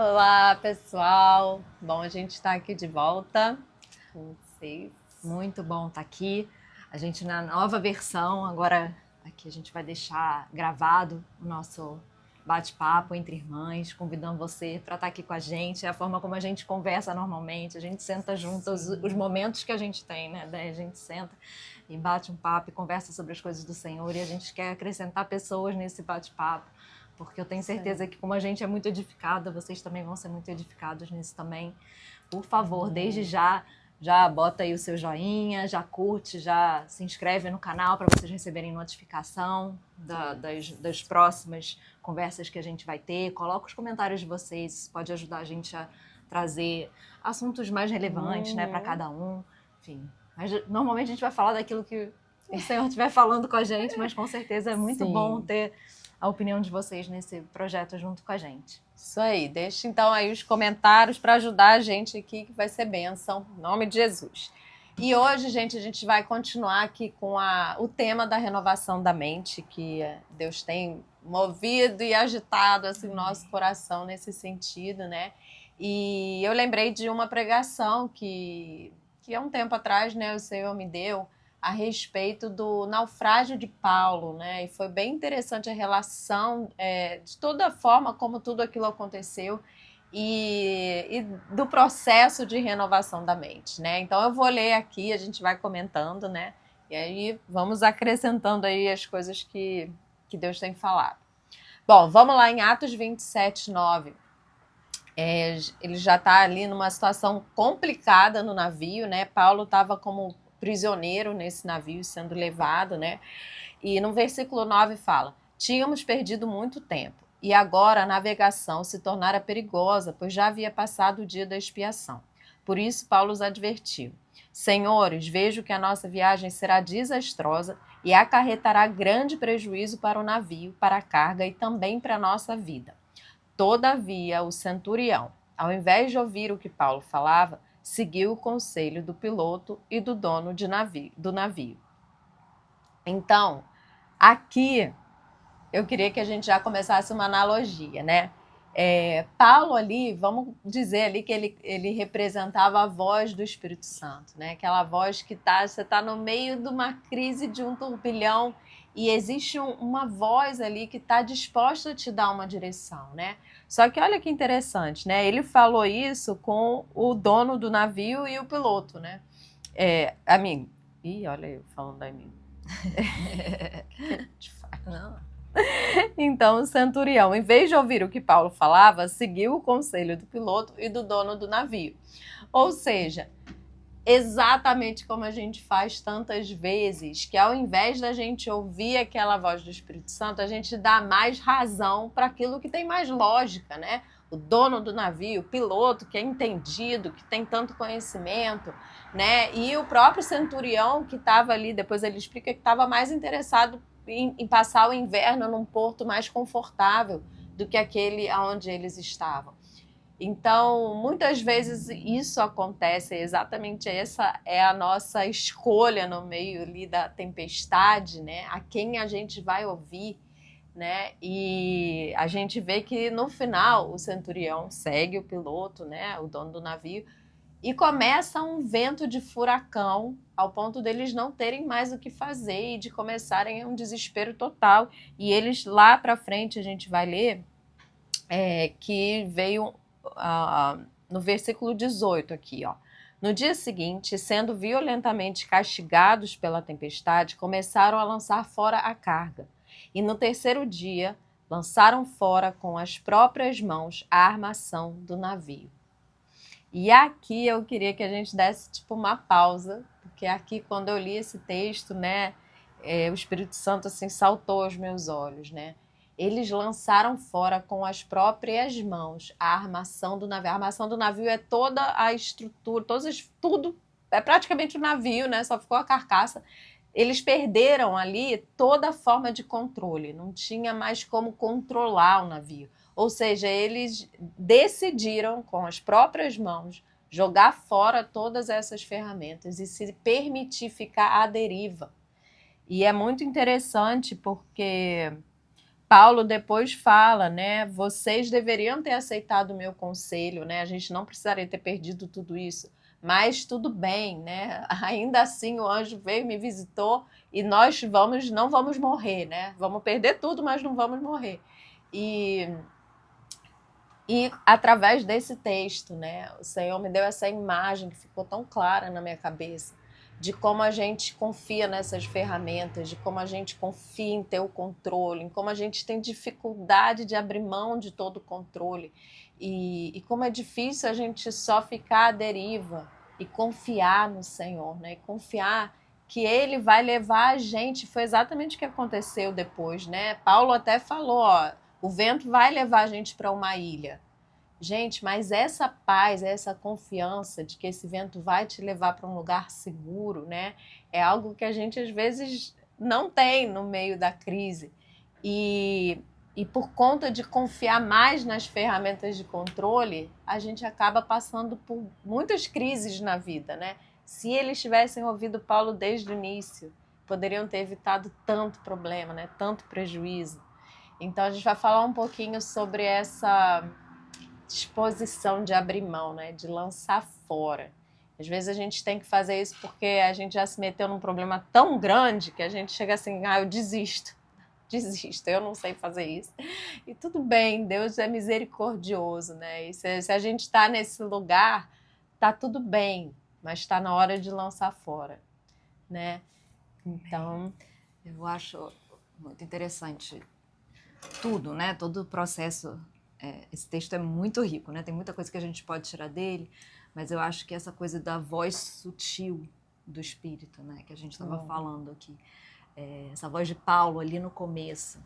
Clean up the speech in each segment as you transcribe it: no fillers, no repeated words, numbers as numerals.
Olá, pessoal. Bom, a gente está aqui de volta com vocês. Muito bom estar aqui. A gente na nova versão, agora aqui a gente vai deixar gravado o nosso bate-papo entre irmãs, convidando você para estar aqui com a gente. É a forma como a gente conversa normalmente, a gente senta junto, os momentos que a gente tem, né? Daí a gente senta e bate um papo e conversa sobre as coisas do Senhor, e a gente quer acrescentar pessoas nesse bate-papo, porque eu tenho certeza que como a gente é muito edificada, vocês também vão ser muito edificados nisso também. Por favor, desde já bota aí o seu joinha, já curte, já se inscreve no canal para vocês receberem notificação das próximas conversas que a gente vai ter. Coloca os comentários de vocês, isso pode ajudar a gente a trazer assuntos mais relevantes, né, para cada um. Enfim, mas normalmente a gente vai falar daquilo que o Senhor estiver falando com a gente, mas com certeza é muito bom ter a opinião de vocês nesse projeto junto com a gente. Isso aí, deixa então aí os comentários para ajudar a gente aqui, que vai ser bênção, em nome de Jesus. E hoje, gente, a gente vai continuar aqui com o tema da renovação da mente, que Deus tem movido e agitado assim, o nosso coração nesse sentido, né? E eu lembrei de uma pregação que há um tempo atrás, né, o Senhor me deu, a respeito do naufrágio de Paulo, né? E foi bem interessante a relação de toda a forma como tudo aquilo aconteceu e do processo de renovação da mente, né? Então eu vou ler aqui, a gente vai comentando, né? E aí vamos acrescentando aí as coisas que Deus tem falado. Bom, vamos lá em Atos 27, 9. Ele já está ali numa situação complicada no navio, né? Paulo estava como prisioneiro nesse navio, sendo levado, né? E no versículo 9 fala: tínhamos perdido muito tempo, e agora a navegação se tornara perigosa, pois já havia passado o dia da expiação. Por isso Paulo os advertiu: Senhores, vejo que a nossa viagem será desastrosa e acarretará grande prejuízo para o navio, para a carga e também para a nossa vida. Todavia, o centurião, ao invés de ouvir o que Paulo falava, seguiu o conselho do piloto e do dono do navio. Então, aqui eu queria que a gente já começasse uma analogia, né? Paulo ali, vamos dizer ali que ele representava a voz do Espírito Santo, né? Aquela voz que você está no meio de uma crise, de um turbilhão, e existe uma voz ali que está disposta a te dar uma direção, né? Só que olha que interessante, né? Ele falou isso com o dono do navio e o piloto, né? Amigo. Ih, olha eu falando amigo. Não. Então o centurião, em vez de ouvir o que Paulo falava, seguiu o conselho do piloto e do dono do navio. Ou seja, exatamente como a gente faz tantas vezes, que ao invés da gente ouvir aquela voz do Espírito Santo, a gente dá mais razão para aquilo que tem mais lógica, né? O dono do navio, o piloto que é entendido, que tem tanto conhecimento, né? E o próprio centurião que estava ali, depois ele explica que estava mais interessado em passar o inverno num porto mais confortável do que aquele onde eles estavam. Então, muitas vezes isso acontece, exatamente essa é a nossa escolha no meio ali da tempestade, né? A quem a gente vai ouvir, né? E a gente vê que no final o centurião segue o piloto, né? O dono do navio, e começa um vento de furacão ao ponto deles não terem mais o que fazer e de começarem um desespero total. E eles lá para frente, a gente vai ler que veio no versículo 18 aqui, ó. No dia seguinte, sendo violentamente castigados pela tempestade, começaram a lançar fora a carga. E no terceiro dia, lançaram fora com as próprias mãos a armação do navio. E aqui eu queria que a gente desse tipo uma pausa, porque aqui quando eu li esse texto, né, o Espírito Santo assim saltou aos meus olhos, né? Eles lançaram fora com as próprias mãos a armação do navio. A armação do navio é toda a estrutura, tudo, é praticamente o navio, né? Só ficou a carcaça. Eles perderam ali toda a forma de controle, não tinha mais como controlar o navio. Ou seja, eles decidiram, com as próprias mãos, jogar fora todas essas ferramentas e se permitir ficar à deriva. E é muito interessante porque Paulo depois fala, né? Vocês deveriam ter aceitado o meu conselho, né? A gente não precisaria ter perdido tudo isso. Mas tudo bem, né? Ainda assim o anjo veio, me visitou e nós não vamos morrer, né? Vamos perder tudo, mas não vamos morrer. E através desse texto, né, o Senhor me deu essa imagem que ficou tão clara na minha cabeça, de como a gente confia nessas ferramentas, de como a gente confia em ter o controle, em como a gente tem dificuldade de abrir mão de todo o controle, e como é difícil a gente só ficar à deriva e confiar no Senhor, né, e confiar que Ele vai levar a gente. Foi exatamente o que aconteceu depois, né? Paulo até falou, ó, o vento vai levar a gente para uma ilha. Gente, mas essa paz, essa confiança de que esse vento vai te levar para um lugar seguro, né? É algo que a gente às vezes não tem no meio da crise. E por conta de confiar mais nas ferramentas de controle, a gente acaba passando por muitas crises na vida, né? Se eles tivessem ouvido Paulo desde o início, poderiam ter evitado tanto problema, né? Tanto prejuízo. Então a gente vai falar um pouquinho sobre essa disposição de abrir mão, né? De lançar fora. Às vezes a gente tem que fazer isso porque a gente já se meteu num problema tão grande que a gente chega assim, eu desisto, eu não sei fazer isso. E tudo bem, Deus é misericordioso, né? E se a gente está nesse lugar, tá tudo bem, mas está na hora de lançar fora, né? Então, eu acho muito interessante tudo, né? Todo o processo. Esse texto é muito rico, né? Tem muita coisa que a gente pode tirar dele, mas eu acho que essa coisa da voz sutil do Espírito, né? Que a gente estava falando aqui. Essa voz de Paulo ali no começo.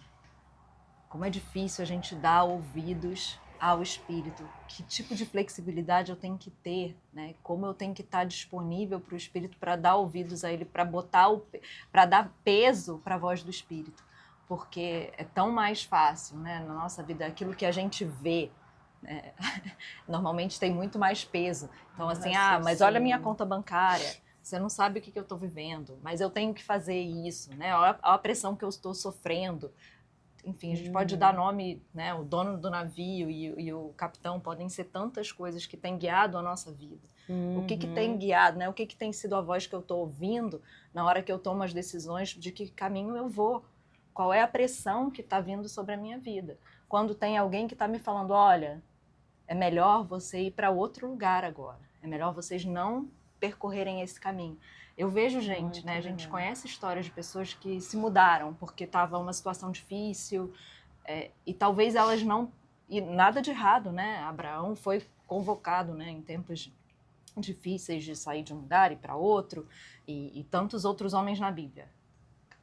Como é difícil a gente dar ouvidos ao Espírito. Que tipo de flexibilidade eu tenho que ter, né? Como eu tenho que estar disponível para o Espírito para dar ouvidos a ele, para dar peso para a voz do Espírito. Porque é tão mais fácil, né, na nossa vida, aquilo que a gente vê, né, normalmente tem muito mais peso. Então, assim, mas olha a minha conta bancária, você não sabe o que eu estou vivendo, mas eu tenho que fazer isso, né? Olha a pressão que eu estou sofrendo. Enfim, a gente pode dar nome, né? O dono do navio e o capitão podem ser tantas coisas que têm guiado a nossa vida. O que tem guiado, né? O que tem sido a voz que eu estou ouvindo na hora que eu tomo as decisões de que caminho eu vou. Qual é a pressão que está vindo sobre a minha vida? Quando tem alguém que está me falando, olha, é melhor você ir para outro lugar agora. É melhor vocês não percorrerem esse caminho. Eu vejo gente, né? A gente conhece histórias de pessoas que se mudaram porque estava uma situação difícil e talvez elas não... E nada de errado, né? Abraão foi convocado, né, em tempos difíceis de sair de um lugar e para outro e tantos outros homens na Bíblia.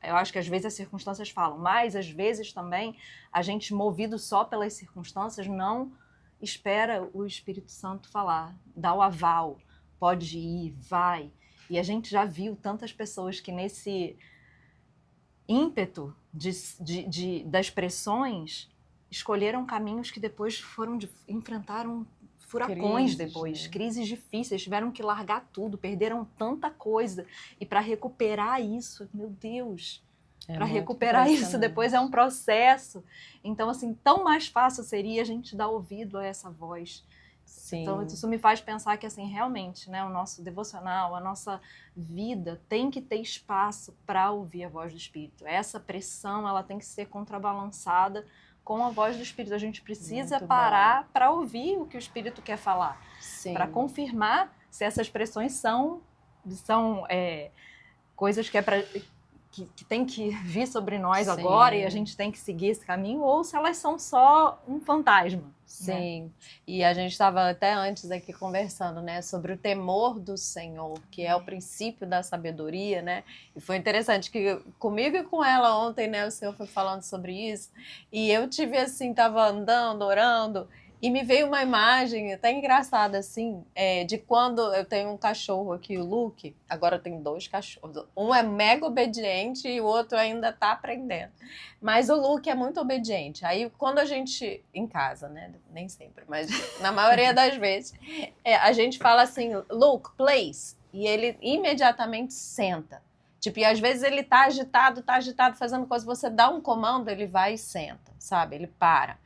Eu acho que às vezes as circunstâncias falam, mas às vezes também a gente, movido só pelas circunstâncias, não espera o Espírito Santo falar, dá o aval, pode ir, vai. E a gente já viu tantas pessoas que nesse ímpeto das pressões escolheram caminhos que depois enfrentaram furacões depois, crises difíceis, tiveram que largar tudo, perderam tanta coisa. E para recuperar isso, meu Deus, para recuperar isso depois é um processo. Então, assim, tão mais fácil seria a gente dar ouvido a essa voz. Sim. Então, isso me faz pensar que, assim, realmente, né, o nosso devocional, a nossa vida tem que ter espaço para ouvir a voz do Espírito. Essa pressão, ela tem que ser contrabalançada com a voz do Espírito. A gente precisa parar para ouvir o que o Espírito quer falar, para confirmar se essas pressões são coisas que que tem que vir sobre nós agora e a gente tem que seguir esse caminho, ou se elas são só um fantasma. Sim, né? E a gente estava até antes aqui conversando, né, sobre o temor do Senhor, que é o princípio da sabedoria, né? E foi interessante que comigo e com ela ontem, né, o Senhor foi falando sobre isso, e eu tive assim, estava andando, orando, e me veio uma imagem até engraçada, assim, de quando eu tenho um cachorro aqui, o Luke. Agora eu tenho 2 cachorros. Um é mega obediente e o outro ainda tá aprendendo. Mas o Luke é muito obediente. Aí quando a gente... Em casa, né? Nem sempre, mas na maioria das vezes. A gente fala assim, Luke, please. E ele imediatamente senta. Tipo, e às vezes ele tá agitado, fazendo coisa, você dá um comando, ele vai e senta, sabe? Ele para.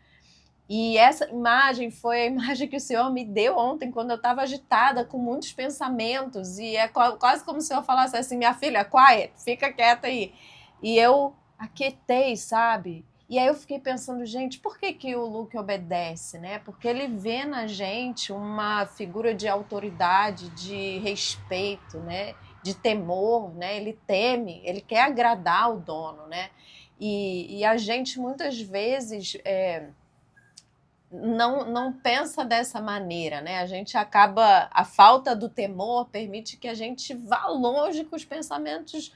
E essa imagem foi a imagem que o Senhor me deu ontem, quando eu estava agitada, com muitos pensamentos. E é quase como se o Senhor falasse assim, minha filha, quiet, fica quieta aí. E eu aquietei, sabe? E aí eu fiquei pensando, gente, por que o Luke obedece, né? Porque ele vê na gente uma figura de autoridade, de respeito, né? De temor, né? Ele teme, ele quer agradar o dono, né? E a gente muitas vezes não pensa dessa maneira, né? A gente acaba, a falta do temor permite que a gente vá longe com os pensamentos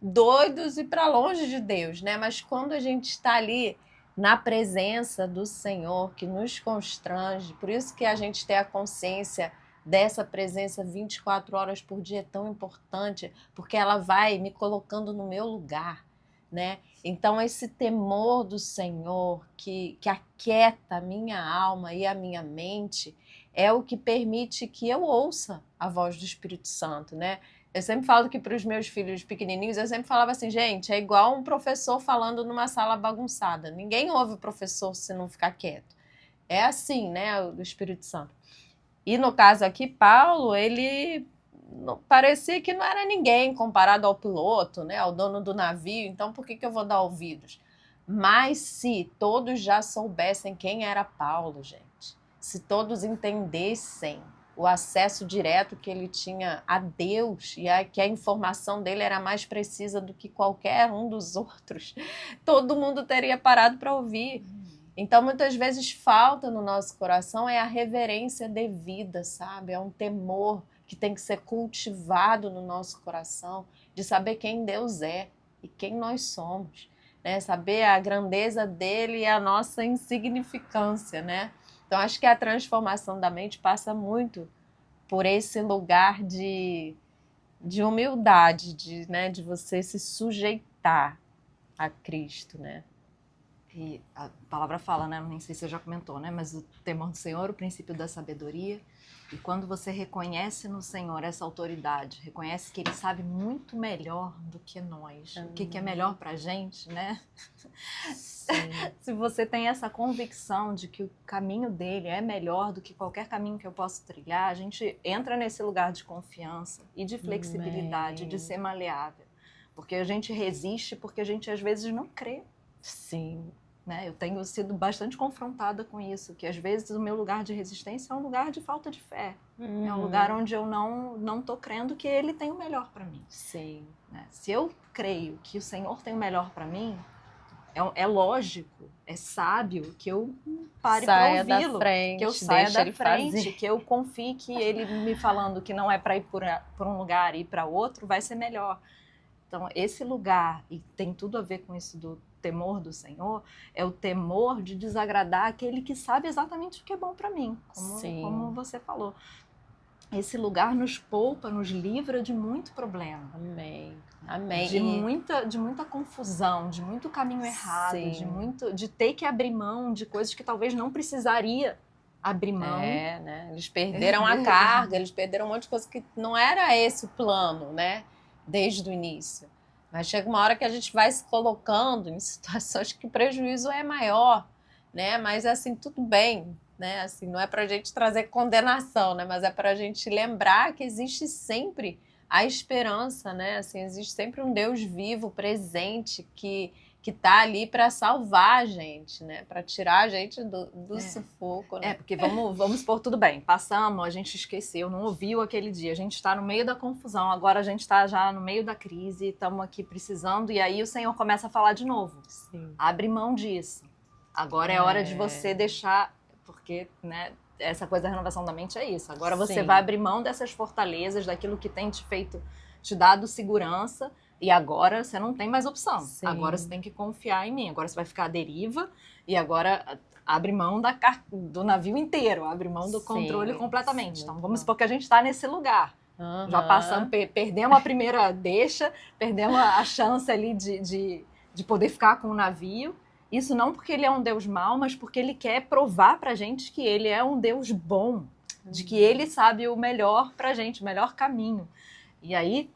doidos e para longe de Deus, né? Mas quando a gente está ali na presença do Senhor, que nos constrange, por isso que a gente tem a consciência dessa presença 24 horas por dia é tão importante, porque ela vai me colocando no meu lugar, né? Então esse temor do Senhor que aquieta a minha alma e a minha mente é o que permite que eu ouça a voz do Espírito Santo, né? Eu sempre falo que para os meus filhos pequenininhos, eu sempre falava assim, gente, é igual um professor falando numa sala bagunçada. Ninguém ouve o professor se não ficar quieto. É assim, né, o Espírito Santo. E no caso aqui, Paulo, ele parecia que não era ninguém comparado ao piloto, né, ao dono do navio, então por que eu vou dar ouvidos? Mas se todos já soubessem quem era Paulo, gente, se todos entendessem o acesso direto que ele tinha a Deus e que a informação dele era mais precisa do que qualquer um dos outros, todo mundo teria parado para ouvir. Então, muitas vezes, falta no nosso coração é a reverência devida, sabe? É um temor que tem que ser cultivado no nosso coração, de saber quem Deus é e quem nós somos, né? Saber a grandeza dele e a nossa insignificância, né? Então, acho que a transformação da mente passa muito por esse lugar de humildade, né? De você se sujeitar a Cristo, né? E a palavra fala, né? Nem sei se você já comentou, né? Mas o temor do Senhor, o princípio da sabedoria. E quando você reconhece no Senhor essa autoridade, reconhece que Ele sabe muito melhor do que nós, o que é melhor pra gente, né? Se você tem essa convicção de que o caminho dele é melhor do que qualquer caminho que eu possa trilhar, a gente entra nesse lugar de confiança e de flexibilidade, de ser maleável. Porque a gente resiste porque a gente às vezes não crê. Sim. Né? Eu tenho sido bastante confrontada com isso, que às vezes o meu lugar de resistência é um lugar de falta de fé. É um lugar onde eu não estou crendo que Ele tem o melhor para mim. Sim. Né? Se eu creio que o Senhor tem o melhor para mim, é lógico, é sábio que eu pare para ouvi-lo, que eu saia da frente, que eu confie que Ele me falando que não é para ir por um lugar e ir para outro, vai ser melhor. Então, esse lugar, e tem tudo a ver com isso do temor do Senhor, é o temor de desagradar aquele que sabe exatamente o que é bom para mim, como você falou. Esse lugar nos poupa, nos livra de muito problema. Amém. Amém. De muita confusão, de muito caminho errado, de ter que abrir mão de coisas que talvez não precisaria abrir mão. Né? Eles perderam a carga, eles perderam um monte de coisa que não era esse o plano, né? Desde o início. Mas chega uma hora que a gente vai se colocando em situações que o prejuízo é maior, né? Mas assim, tudo bem, né? Assim, não é para a gente trazer condenação, né? Mas é para a gente lembrar que existe sempre a esperança, né? Assim, existe sempre um Deus vivo, presente, que está ali para salvar a gente, né? Para tirar a gente do sufoco, né? Porque vamos supor, tudo bem, passamos, a gente esqueceu, não ouviu aquele dia, a gente está no meio da confusão, agora a gente está já no meio da crise, estamos aqui precisando, e aí o Senhor começa a falar de novo. Sim. Abre mão disso. Agora é hora de você deixar, porque, né, essa coisa da renovação da mente é isso. Agora você vai abrir mão dessas fortalezas, daquilo que tem te dado segurança, e agora você não tem mais opção. Sim. Agora você tem que confiar em mim. Agora você vai ficar à deriva e agora abre mão do navio inteiro, abre mão do controle completamente. Então vamos supor que a gente está nesse lugar. Já passamos, perdemos a primeira deixa, perdemos a chance ali de poder ficar com o navio. Isso não porque ele é um Deus mau, mas porque ele quer provar pra gente que ele é um Deus bom, de que ele sabe o melhor pra gente, o melhor caminho. E aí,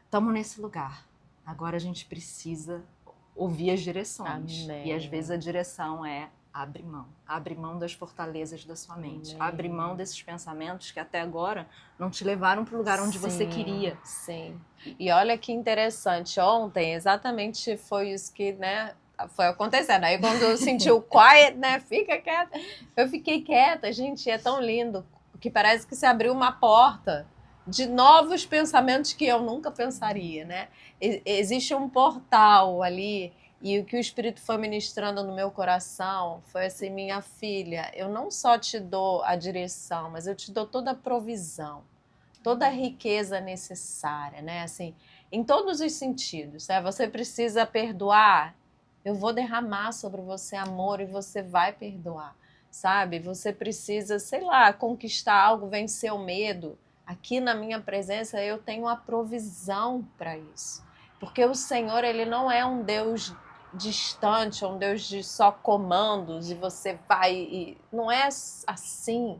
estamos nesse lugar. Agora a gente precisa ouvir as direções. Amém. E às vezes a direção é abre mão. Abre mão das fortalezas da sua mente. Amém. Abre mão desses pensamentos que até agora não te levaram para o lugar onde você queria. Sim. E olha que interessante. Ontem, exatamente foi isso que, né, foi acontecendo. Aí quando eu senti o quiet, né, fica quieta. Eu fiquei quieta, gente, é tão lindo. Que parece que se abriu uma porta de novos pensamentos que eu nunca pensaria, né? Existe um portal ali. E o que o Espírito foi ministrando no meu coração foi assim, minha filha, eu não só te dou a direção, mas eu te dou toda a provisão, toda a riqueza necessária, né? Assim, em todos os sentidos, né? Você precisa perdoar, eu vou derramar sobre você amor e você vai perdoar, sabe? Você precisa, sei lá, conquistar algo, vencer o medo. Aqui na minha presença eu tenho a provisão para isso. Porque o Senhor, ele não é um Deus distante, um Deus de só comandos e você vai e não é assim,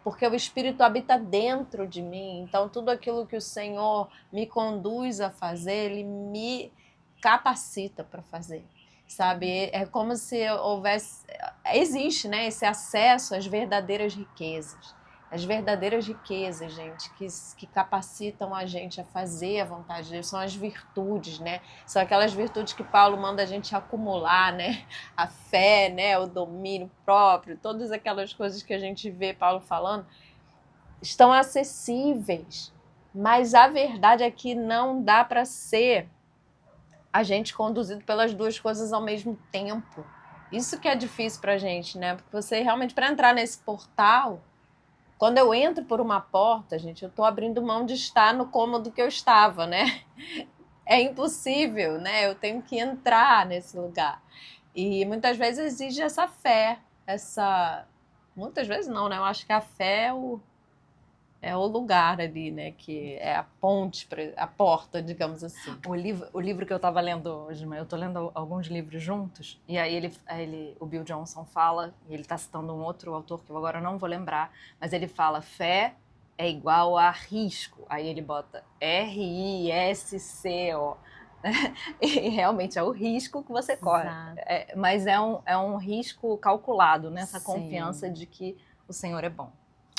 porque o Espírito habita dentro de mim, então tudo aquilo que o Senhor me conduz a fazer, ele me capacita para fazer, sabe? É como se houvesse, existe, né, esse acesso às verdadeiras riquezas. As verdadeiras riquezas, gente, que capacitam a gente a fazer a vontade de Deus, são as virtudes, né? São aquelas virtudes que Paulo manda a gente acumular, né? A fé, né? O domínio próprio, todas aquelas coisas que a gente vê Paulo falando, estão acessíveis. Mas a verdade é que não dá para ser a gente conduzido pelas duas coisas ao mesmo tempo. Isso que é difícil pra gente, né? Porque você realmente, para entrar nesse portal, quando eu entro por uma porta, gente, eu estou abrindo mão de estar no cômodo que eu estava, né? É impossível, né? Eu tenho que entrar nesse lugar. E muitas vezes exige essa fé, muitas vezes não, né? Eu acho que a fé é o lugar ali, né? Que é a ponte, a porta, digamos assim. O livro que eu estava lendo hoje, eu estou lendo alguns livros juntos, e aí o Bill Johnson fala, e ele está citando um outro autor que eu agora não vou lembrar, mas ele fala, fé é igual a risco. Aí ele bota RISCO. E realmente é o risco que você corre. Mas é um risco calculado, nessa confiança de que o Senhor é bom.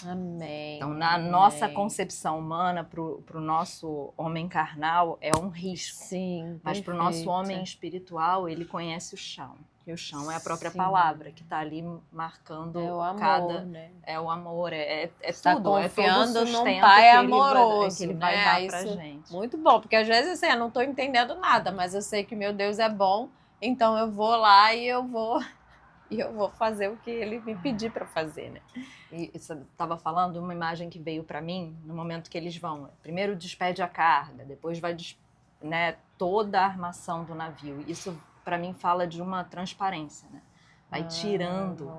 Amém. Então, na nossa concepção humana, para o nosso homem carnal, é um risco. Sim, mas para o nosso homem espiritual, ele conhece o chão. E o chão é a própria palavra que está ali marcando o amor, né? É o amor, é tá tudo. Confiando é todo num pai amoroso que ele vai né? dar Isso, pra gente. Muito bom, porque às vezes assim, eu não estou entendendo nada, mas eu sei que meu Deus é bom, então eu vou lá e eu vou fazer o que ele me pedir para fazer, né? E você estava falando uma imagem que veio para mim no momento que eles vão. Primeiro despede a carga, depois vai, né, toda a armação do navio. Isso para mim fala de uma transparência, né? Vai tirando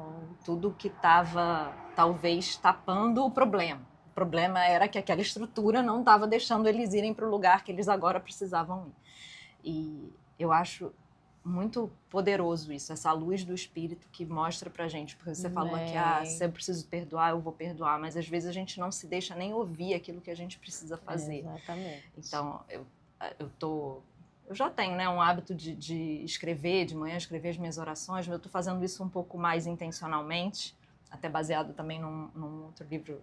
tudo que estava talvez tapando o problema. O problema era que aquela estrutura não estava deixando eles irem para o lugar que eles agora precisavam ir. E eu acho muito poderoso isso, essa luz do Espírito que mostra pra gente, porque você falou que se eu preciso perdoar, eu vou perdoar, mas às vezes a gente não se deixa nem ouvir aquilo que a gente precisa fazer. Exatamente. Então, eu já tenho, né, um hábito de escrever, de manhã escrever as minhas orações, mas eu tô fazendo isso um pouco mais intencionalmente, até baseado também num outro livro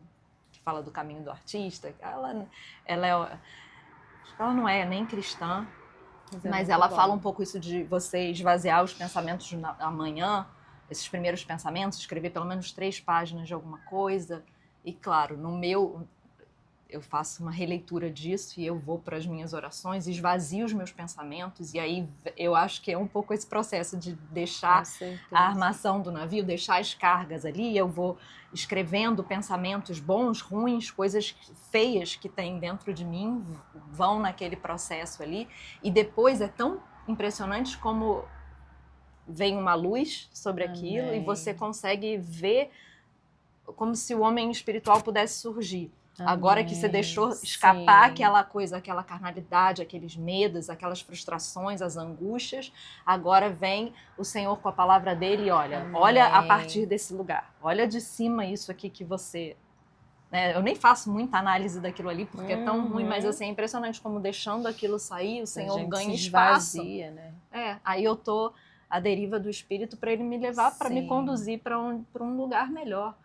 que fala do caminho do artista. Ela não é nem cristã, mas ela fala um pouco isso de você esvaziar os pensamentos amanhã, esses primeiros pensamentos, escrever pelo menos 3 páginas de alguma coisa. E claro, eu faço uma releitura disso e eu vou para as minhas orações, esvazio os meus pensamentos, e aí eu acho que é um pouco esse processo de deixar a armação do navio, deixar as cargas ali, eu vou escrevendo pensamentos bons, ruins, coisas feias que tem dentro de mim, vão naquele processo ali, e depois é tão impressionante como vem uma luz sobre aquilo e você consegue ver como se o homem espiritual pudesse surgir. Amém. Agora que você deixou escapar aquela coisa, aquela carnalidade, aqueles medos, aquelas frustrações, as angústias, agora vem o Senhor com a palavra dele e olha a partir desse lugar, olha de cima isso aqui que você né? Eu nem faço muita análise daquilo ali, porque é tão ruim, mas assim, é impressionante como deixando aquilo sair, o Senhor ganha espaço. Né? Aí eu tô à deriva do Espírito para ele me levar, para me conduzir para um lugar melhor.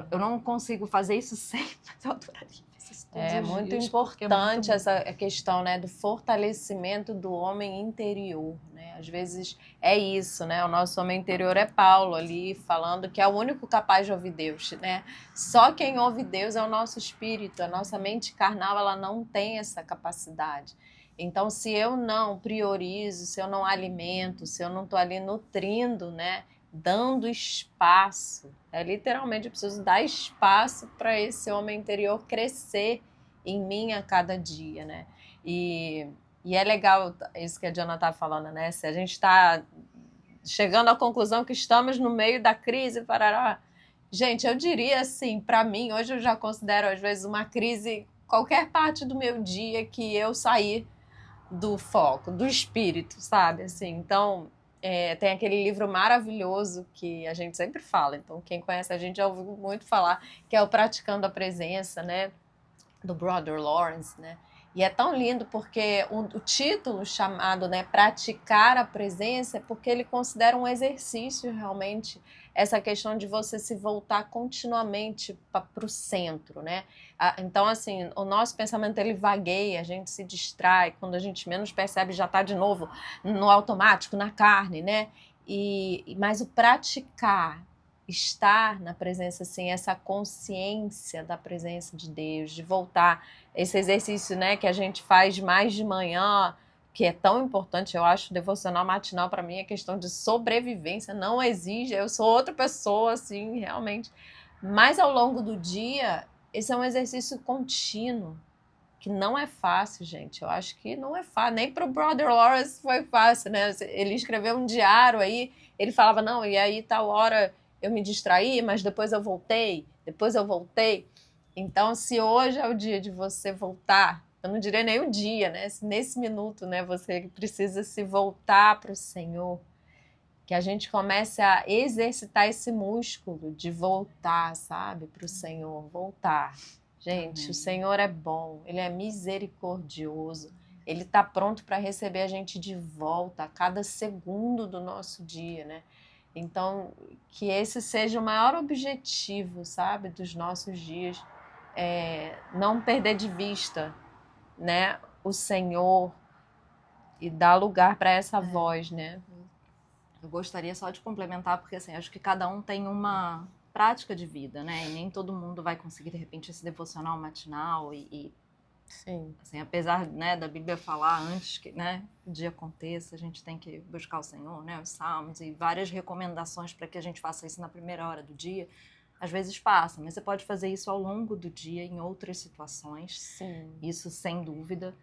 Eu não consigo fazer isso sempre, mas eu adoraria. É muito importante essa questão, né, do fortalecimento do homem interior, né? Às vezes é isso, né? O nosso homem interior é Paulo ali falando que é o único capaz de ouvir Deus, né? Só quem ouve Deus é o nosso espírito, a nossa mente carnal, ela não tem essa capacidade. Então, se eu não priorizo, se eu não alimento, se eu não estou ali nutrindo, né, dando espaço, literalmente eu preciso dar espaço para esse homem interior crescer em mim a cada dia, né? E é legal isso que a Diana está falando, né? Se a gente está chegando à conclusão que estamos no meio da crise, parará. Gente, eu diria assim, para mim, hoje eu já considero às vezes uma crise qualquer parte do meu dia que eu sair do foco, do espírito, sabe? Assim, então, tem aquele livro maravilhoso que a gente sempre fala, então quem conhece a gente já ouviu muito falar, que é o Praticando a Presença, né? Do Brother Lawrence, né? E é tão lindo porque o título chamado, né, Praticar a Presença, é porque ele considera um exercício realmente essa questão de você se voltar continuamente para o centro, né? Então, assim, o nosso pensamento ele vagueia, a gente se distrai, quando a gente menos percebe já está de novo no automático, na carne, né? Mas o praticar, estar na presença, assim, essa consciência da presença de Deus, de voltar, esse exercício, né, que a gente faz mais de manhã, que é tão importante, eu acho, devocional matinal para mim é questão de sobrevivência, não exige, eu sou outra pessoa, assim, realmente, mas ao longo do dia, esse é um exercício contínuo, que não é fácil, gente, eu acho que não é fácil, nem para o Brother Lawrence foi fácil, né, ele escreveu um diário aí, ele falava, não, e aí tal hora eu me distraí, mas depois eu voltei. Então, se hoje é o dia de você voltar, eu não direi nem o dia, né? Se nesse minuto, né, você precisa se voltar para o Senhor, que a gente comece a exercitar esse músculo de voltar, sabe, para o Senhor, voltar. Gente, o Senhor é bom, Ele é misericordioso, Ele está pronto para receber a gente de volta a cada segundo do nosso dia, né? Então, que esse seja o maior objetivo, sabe, dos nossos dias, não perder de vista, né, o Senhor e dar lugar para essa voz, né? Eu gostaria só de complementar, porque assim, acho que cada um tem uma prática de vida, né? E nem todo mundo vai conseguir, de repente, esse devocional matinal Sim. Assim, apesar, né, da Bíblia falar antes que, né, o dia aconteça, a gente tem que buscar o Senhor, né, os salmos e várias recomendações para que a gente faça isso na primeira hora do dia. Às vezes passa, mas você pode fazer isso ao longo do dia em outras situações. Sim. Isso sem dúvida.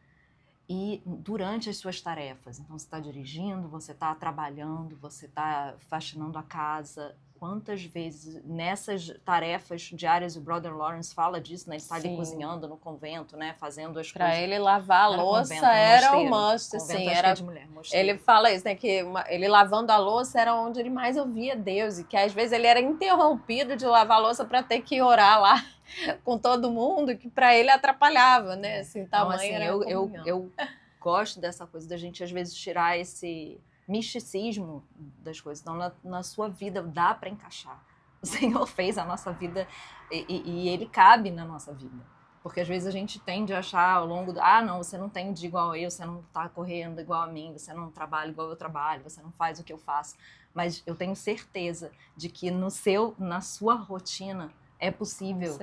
E durante as suas tarefas. Então, você está dirigindo, você está trabalhando, você está faxinando a casa. Quantas vezes nessas tarefas diárias o Brother Lawrence fala disso, né? Ele está ali cozinhando no convento, né? Fazendo as coisas. Para ele lavar a louça convento, era mosteiro. o must, Convento, assim, acho era que é de mulher, mosteiro. Ele fala isso, né, que ele lavando a louça era onde ele mais ouvia Deus e que às vezes ele era interrompido de lavar a louça para ter que orar lá com todo mundo, que para ele atrapalhava, né? Assim, então, tamanho assim, era eu gosto dessa coisa da gente às vezes tirar esse misticismo das coisas. Então, na sua vida dá para encaixar. O Senhor fez a nossa vida e Ele cabe na nossa vida. Porque às vezes a gente tende a achar ao longo do... não, você não tem um dia igual a eu, você não está correndo igual a mim, você não trabalha igual eu trabalho, você não faz o que eu faço. Mas eu tenho certeza de que na sua rotina é possível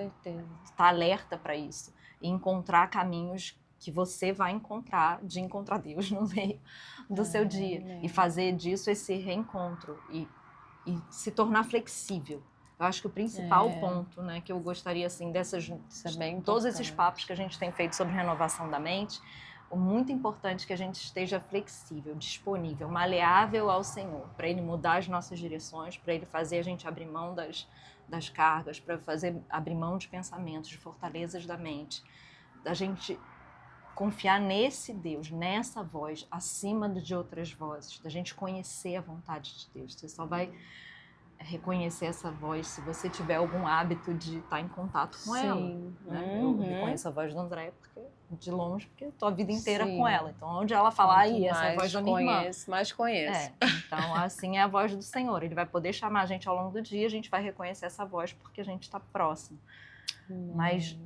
estar alerta para isso e encontrar caminhos que você vai encontrar Deus no meio do seu dia e fazer disso esse reencontro e se tornar flexível. Eu acho que o principal ponto, né, que eu gostaria, assim, todos esses papos que a gente tem feito sobre renovação da mente, o muito importante é que a gente esteja flexível, disponível, maleável ao Senhor, para Ele mudar as nossas direções, para Ele fazer a gente abrir mão das cargas, para abrir mão de pensamentos, de fortalezas da mente, da gente confiar nesse Deus, nessa voz, acima de outras vozes, da gente conhecer a vontade de Deus. Você só vai reconhecer essa voz, se você tiver algum hábito de estar em contato com ela. Né? Eu reconheço a voz do André de longe, porque estou a vida inteira com ela. Então, onde ela falar, aí, essa é a voz da minha irmã. Mais conheço. Então, assim é a voz do Senhor. Ele vai poder chamar a gente ao longo do dia, a gente vai reconhecer essa voz porque a gente está próximo. Mas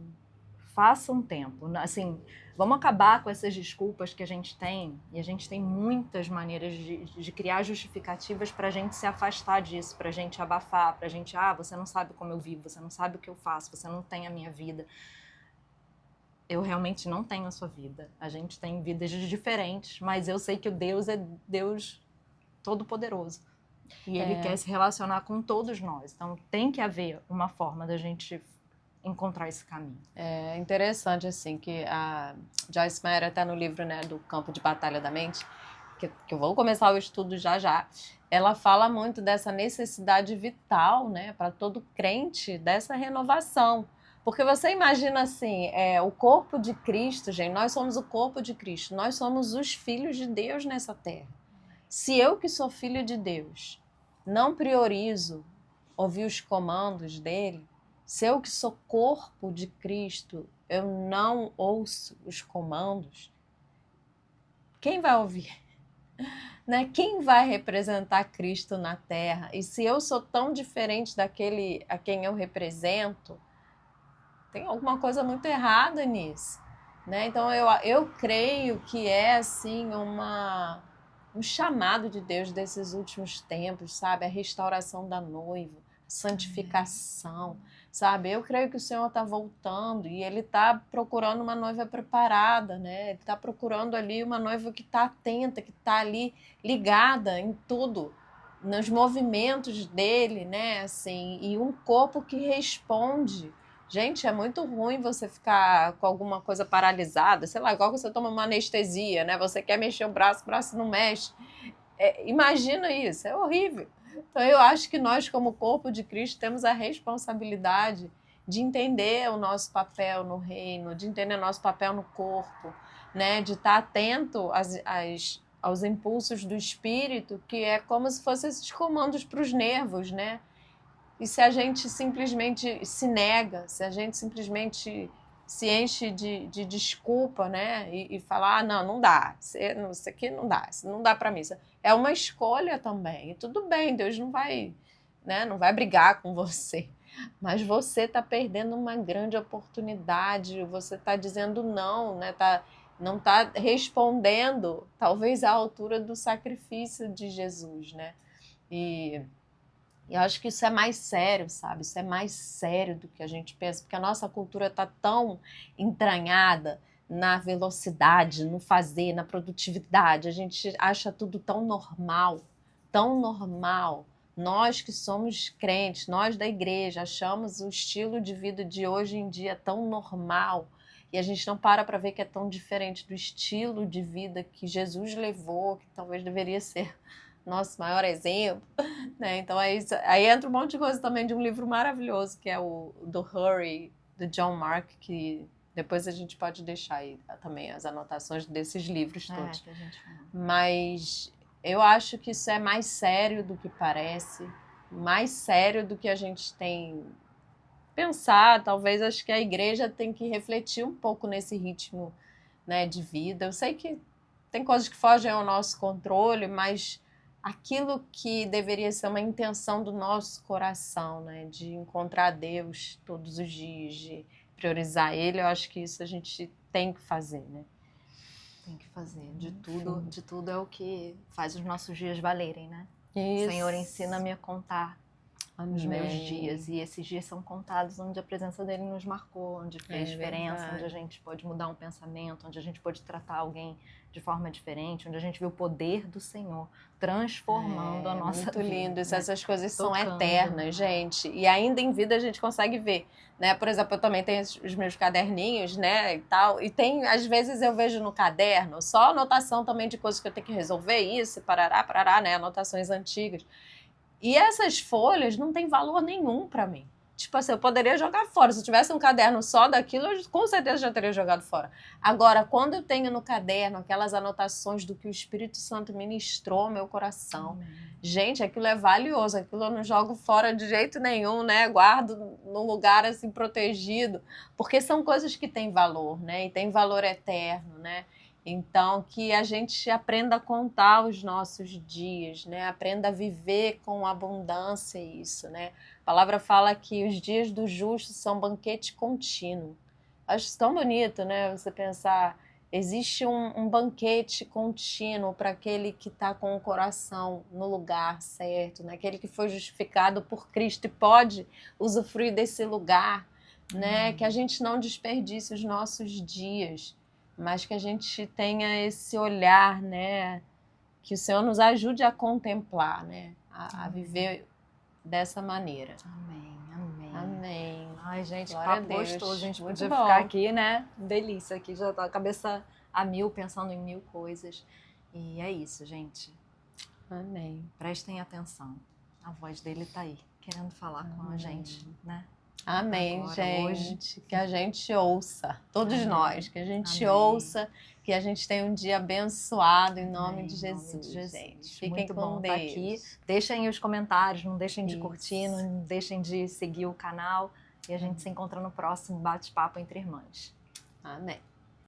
faça um tempo. Assim, vamos acabar com essas desculpas que a gente tem, e a gente tem muitas maneiras de criar justificativas para a gente se afastar disso, para a gente abafar, para a gente, você não sabe como eu vivo, você não sabe o que eu faço, você não tem a minha vida. Eu realmente não tenho a sua vida. A gente tem vidas diferentes, mas eu sei que o Deus é Deus todo-poderoso. E Ele quer se relacionar com todos nós. Então, tem que haver uma forma da gente encontrar esse caminho. É interessante, assim, que a Joyce Meyer está no livro, né, do Campo de Batalha da Mente, que eu vou começar o estudo já. Ela fala muito dessa necessidade vital, né, para todo crente, dessa renovação. Porque você imagina assim, o corpo de Cristo, gente, nós somos o corpo de Cristo, nós somos os filhos de Deus nessa terra. Se eu que sou filho de Deus não priorizo ouvir os comandos dele, se eu que sou corpo de Cristo, eu não ouço os comandos, quem vai ouvir? Né? Quem vai representar Cristo na terra? E se eu sou tão diferente daquele a quem eu represento, tem alguma coisa muito errada nisso, né? Então eu creio que é assim um chamado de Deus desses últimos tempos, sabe? A restauração da noiva, a santificação, sabe? Eu creio que o Senhor está voltando e Ele está procurando uma noiva preparada, né? Ele está procurando ali uma noiva que está atenta, que está ali ligada em tudo, nos movimentos dele, né? Assim, e um corpo que responde. Gente, é muito ruim você ficar com alguma coisa paralisada, sei lá, igual você toma uma anestesia, né? Você quer mexer o braço não mexe. Imagina isso, é horrível. Então eu acho que nós, como corpo de Cristo, temos a responsabilidade de entender o nosso papel no reino, de entender o nosso papel no corpo, né? De estar atento aos impulsos do Espírito, que é como se fossem esses comandos para os nervos, né? E se a gente simplesmente se nega, se a gente simplesmente se enche de desculpa, né? E falar, não dá, isso aqui não dá, isso não dá para mim. É uma escolha também. E tudo bem, Deus não vai, né? Não vai brigar com você. Mas você está perdendo uma grande oportunidade, você está dizendo não, né? Não está respondendo, talvez, à altura do sacrifício de Jesus, né? E eu acho que isso é mais sério, sabe? Isso é mais sério do que a gente pensa, porque a nossa cultura está tão entranhada na velocidade, no fazer, na produtividade. A gente acha tudo tão normal, tão normal. Nós que somos crentes, nós da igreja, achamos o estilo de vida de hoje em dia tão normal. E a gente não para ver que é tão diferente do estilo de vida que Jesus levou, que talvez deveria ser nosso maior exemplo, né? Então aí entra um monte de coisa também de um livro maravilhoso que é o do Hurry, do John Mark, que depois a gente pode deixar aí também as anotações desses livros todos. Que a gente fala. Mas eu acho que isso é mais sério do que parece, mais sério do que a gente tem pensado. Talvez acho que a igreja tem que refletir um pouco nesse ritmo, né, de vida. Eu sei que tem coisas que fogem ao nosso controle, mas aquilo que deveria ser uma intenção do nosso coração, né, de encontrar Deus todos os dias, de priorizar Ele, eu acho que isso a gente tem que fazer, né? Tem que fazer. De tudo é o que faz os nossos dias valerem, né? Isso. O Senhor ensina-me a contar os Amém. meus dias, e esses dias são contados onde a presença dele nos marcou, onde fez diferença, verdade. onde a gente pode mudar um pensamento, onde a gente pode tratar alguém de forma diferente, onde a gente vê o poder do Senhor transformando a nossa muito vida. lindo isso, né? essas coisas são Tocando. eternas, gente, e ainda em vida a gente consegue ver, né? Por exemplo, eu também tenho os meus caderninhos, né, e tal, e tem, às vezes eu vejo no caderno só anotação também de coisas que eu tenho que resolver, isso, parará, né, anotações antigas, e essas folhas não têm valor nenhum para mim. tipo assim, eu poderia jogar fora. Se eu tivesse um caderno só daquilo, eu com certeza já teria jogado fora. Agora, quando eu tenho no caderno aquelas anotações do que o Espírito Santo ministrou ao meu coração, gente, aquilo é valioso, aquilo eu não jogo fora de jeito nenhum, né? Guardo num lugar assim protegido, porque são coisas que têm valor, né? E tem valor eterno, né? Então, que a gente aprenda a contar os nossos dias, né? Aprenda a viver com abundância isso, né? A palavra fala que os dias do justo são banquete contínuo. Acho isso tão bonito, né? Você pensar, existe um banquete contínuo para aquele que está com o coração no lugar certo, né? Aquele que foi justificado por Cristo e pode usufruir desse lugar, né? Que a gente não desperdice os nossos dias, mas que a gente tenha esse olhar, né? Que o Senhor nos ajude a contemplar, né? A viver dessa maneira. Amém, amém. Amém. Ai, gente, Glória a papo Deus. gostoso. A gente Muito podia bom. ficar aqui, né? Delícia aqui, já tá a cabeça a mil, pensando em mil coisas. E é isso, gente. Amém. Prestem atenção. A voz dele tá aí, querendo falar com a gente, né? Amém, Agora, gente. Que a gente ouça, todos Amém. nós, que a gente Amém. ouça, que a gente tenha um dia abençoado em nome Amém, de em nome Jesus, de Jesus. gente. Fiquem Muito com bom Deus. estar aqui. Deixem os comentários, não deixem de Isso. curtir, não deixem de seguir o canal. E a gente se encontra no próximo bate-papo entre irmãs. Amém.